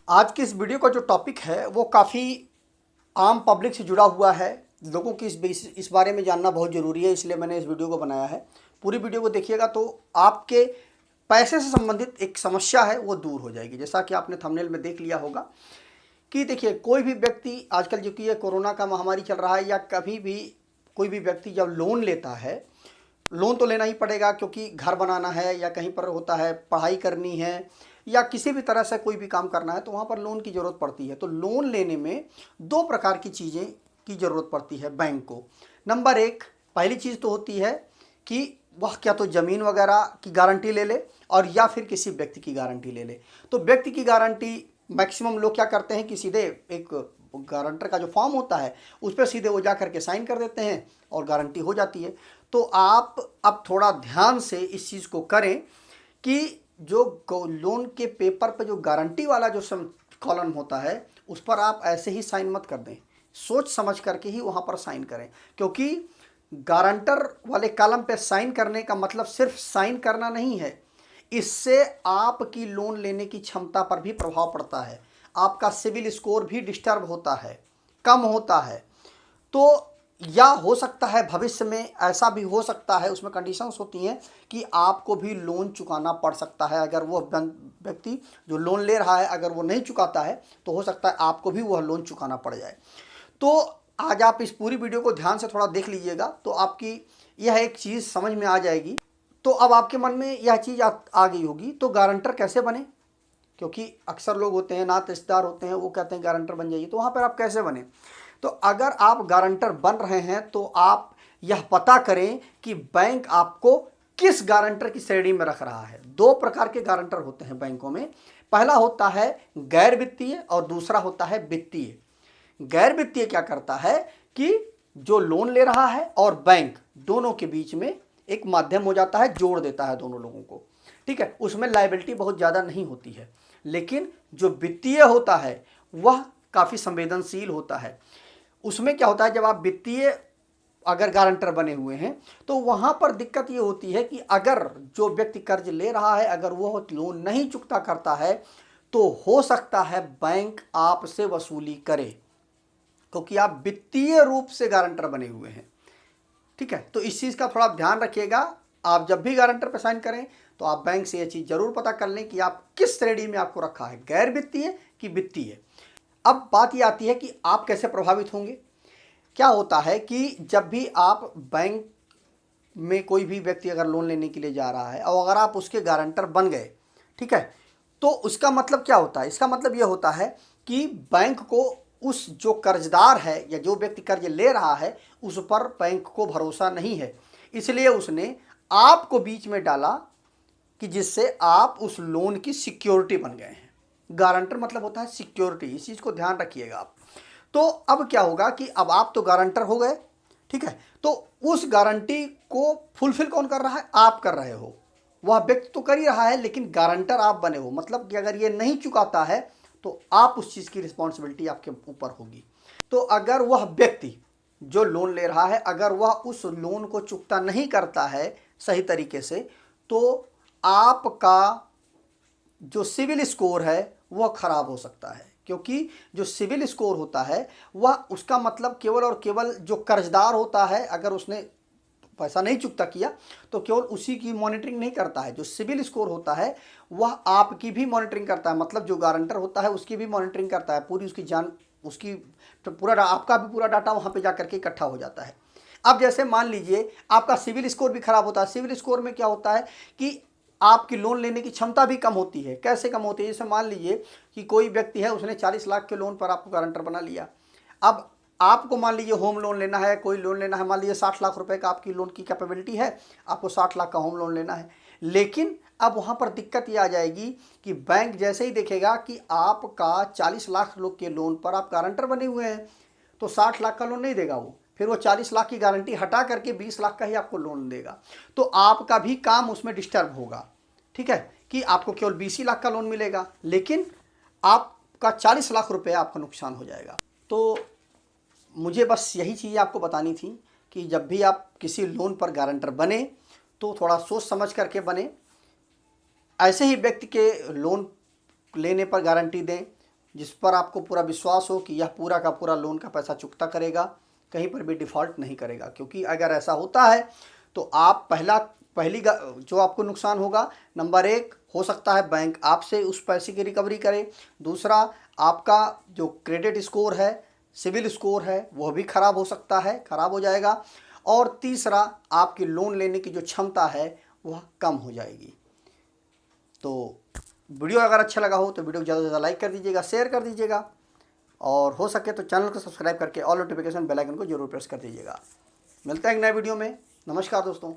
आज की इस वीडियो का जो टॉपिक है वो काफ़ी आम पब्लिक से जुड़ा हुआ है। लोगों की इस बारे में जानना बहुत ज़रूरी है, इसलिए मैंने इस वीडियो को बनाया है। पूरी वीडियो को देखिएगा तो आपके पैसे से संबंधित एक समस्या है वो दूर हो जाएगी। जैसा कि आपने थंबनेल में देख लिया होगा कि देखिए, कोई भी व्यक्ति आजकल जो कि ये कोरोना का महामारी चल रहा है या कभी भी कोई भी व्यक्ति जब लोन लेता है, लोन तो लेना ही पड़ेगा क्योंकि घर बनाना है या कहीं पर होता है पढ़ाई करनी है या किसी भी तरह से कोई भी काम करना है तो वहाँ पर लोन की ज़रूरत पड़ती है। तो लोन लेने में दो प्रकार की चीज़ें की ज़रूरत पड़ती है बैंक को। नंबर एक, पहली चीज़ तो होती है कि वह क्या तो ज़मीन वगैरह की गारंटी ले ले और या फिर किसी व्यक्ति की गारंटी ले ले। तो व्यक्ति की गारंटी मैक्सिमम लोग क्या करते हैं कि सीधे एक गारंटर का जो फॉर्म होता है उस पर सीधे वो जा करके साइन कर देते हैं और गारंटी हो जाती है। तो आप अब थोड़ा ध्यान से इस चीज़ को करें कि जो लोन के पेपर पे जो गारंटी वाला जो कॉलम होता है उस पर आप ऐसे ही साइन मत कर दें, सोच समझ करके ही वहाँ पर साइन करें। क्योंकि गारंटर वाले कॉलम पे साइन करने का मतलब सिर्फ साइन करना नहीं है, इससे आपकी लोन लेने की क्षमता पर भी प्रभाव पड़ता है। आपका सिविल स्कोर भी डिस्टर्ब होता है, कम होता है। तो या हो सकता है भविष्य में ऐसा भी हो सकता है, उसमें कंडीशंस होती हैं कि आपको भी लोन चुकाना पड़ सकता है। अगर वो व्यक्ति जो लोन ले रहा है अगर वो नहीं चुकाता है तो हो सकता है आपको भी वह लोन चुकाना पड़ जाए। तो आज आप इस पूरी वीडियो को ध्यान से थोड़ा देख लीजिएगा तो आपकी यह एक चीज़ समझ में आ जाएगी। तो अब आपके मन में यह चीज़ आ गई होगी, तो गारंटर कैसे बने? क्योंकि अक्सर लोग होते हैं, नाते रिश्तेदार होते हैं, वो कहते हैं गारंटर बन जाइए, तो वहाँ पर आप कैसे बने? तो अगर आप गारंटर बन रहे हैं तो आप यह पता करें कि बैंक आपको किस गारंटर की श्रेणी में रख रहा है। दो प्रकार के गारंटर होते हैं बैंकों में, पहला होता है गैर वित्तीय और दूसरा होता है वित्तीय। गैर वित्तीय क्या करता है कि जो लोन ले रहा है और बैंक दोनों के बीच में एक माध्यम हो जाता है, जोड़ देता है दोनों लोगों को, ठीक है। उसमें लायबिलिटी बहुत ज़्यादा नहीं होती है। लेकिन जो वित्तीय होता है वह काफ़ी संवेदनशील होता है। उसमें क्या होता है, जब आप वित्तीय अगर गारंटर बने हुए हैं तो वहाँ पर दिक्कत ये होती है कि अगर जो व्यक्ति कर्ज ले रहा है अगर वह लोन नहीं चुकता करता है तो हो सकता है बैंक आपसे वसूली करे, क्योंकि आप वित्तीय रूप से गारंटर बने हुए हैं, ठीक है। तो इस चीज़ का थोड़ा ध्यान रखिएगा। आप जब भी गारंटर पर साइन करें तो आप बैंक से यह चीज़ जरूर पता कर लें कि आप किस श्रेणी में आपको रखा है, गैर वित्तीय कि वित्तीय। अब बात ये आती है कि आप कैसे प्रभावित होंगे। क्या होता है कि जब भी आप बैंक में कोई भी व्यक्ति अगर लोन लेने के लिए जा रहा है और अगर आप उसके गारंटर बन गए, ठीक है, तो उसका मतलब क्या होता है? इसका मतलब यह होता है कि बैंक को उस जो कर्जदार है या जो व्यक्ति कर्ज ले रहा है उस पर बैंक को भरोसा नहीं है, इसलिए उसने आपको बीच में डाला कि जिससे आप उस लोन की सिक्योरिटी बन गए हैं। गारंटर मतलब होता है सिक्योरिटी, इस चीज़ को ध्यान रखिएगा आप। तो अब क्या होगा कि अब आप तो गारंटर हो गए, ठीक है, तो उस गारंटी को फुलफिल कौन कर रहा है? आप कर रहे हो। वह व्यक्ति तो कर ही रहा है लेकिन गारंटर आप बने हो, मतलब कि अगर ये नहीं चुकाता है तो आप उस चीज़ की रिस्पॉन्सिबिलिटी आपके ऊपर होगी। तो अगर वह व्यक्ति जो लोन ले रहा है अगर वह उस लोन को चुकता नहीं करता है सही तरीके से तो आपका जो सिविल स्कोर है वह खराब हो सकता है। क्योंकि जो सिविल स्कोर होता है वह उसका मतलब केवल और केवल जो कर्जदार होता है अगर उसने पैसा नहीं चुकता किया तो केवल उसी की मॉनिटरिंग नहीं करता है। जो सिविल स्कोर होता है वह आपकी भी मॉनिटरिंग करता है, मतलब जो गारंटर होता है उसकी भी मॉनिटरिंग करता है, पूरी उसकी जान उसकी तो पूरा आपका भी पूरा डाटा वहाँ पे जा करके इकट्ठा हो जाता है। अब जैसे मान लीजिए आपका सिविल स्कोर भी खराब होता है। सिविल स्कोर में क्या होता है कि आपकी लोन लेने की क्षमता भी कम होती है। कैसे कम होती है? जैसे मान लीजिए कि कोई व्यक्ति है उसने 40 लाख के लोन पर आपको गारंटर बना लिया। अब आपको मान लीजिए होम लोन लेना है, कोई लोन लेना है, मान लीजिए 60 लाख रुपए का आपकी लोन की कैपेबिलिटी है, आपको 60 लाख का होम लोन लेना है। लेकिन अब वहाँ पर दिक्कत ये आ जाएगी कि बैंक जैसे ही देखेगा कि आपका 40 लाख लोग के लोन पर आप गारंटर बने हुए हैं तो 60 लाख का लोन नहीं देगा वो, फिर वो 40 लाख की गारंटी हटा करके 20 लाख का ही आपको लोन देगा। तो आपका भी काम उसमें डिस्टर्ब होगा, ठीक है, कि आपको केवल 20 लाख का लोन मिलेगा लेकिन आपका 40 लाख रुपए आपका नुकसान हो जाएगा। तो मुझे बस यही चीज़ आपको बतानी थी कि जब भी आप किसी लोन पर गारंटर बने तो थोड़ा सोच समझ करके बने। ऐसे ही व्यक्ति के लोन लेने पर गारंटी दें जिस पर आपको पूरा विश्वास हो कि यह पूरा का पूरा लोन का पैसा चुकता करेगा, कहीं पर भी डिफ़ॉल्ट नहीं करेगा। क्योंकि अगर ऐसा होता है तो आप पहली जो आपको नुकसान होगा, नंबर 1 हो सकता है बैंक आपसे उस पैसे की रिकवरी करे, दूसरा आपका जो क्रेडिट स्कोर है, सिविल स्कोर है, वह भी ख़राब हो सकता है, ख़राब हो जाएगा, और तीसरा आपकी लोन लेने की जो क्षमता है वह कम हो जाएगी। तो वीडियो अगर अच्छा लगा हो तो वीडियो को ज़्यादा से ज़्यादा लाइक कर दीजिएगा, शेयर कर दीजिएगा, और हो सके तो चैनल को सब्सक्राइब करके ऑल नोटिफिकेशन बेल आइकन को जरूर प्रेस कर दीजिएगा। मिलते हैं एक नए वीडियो में। नमस्कार दोस्तों।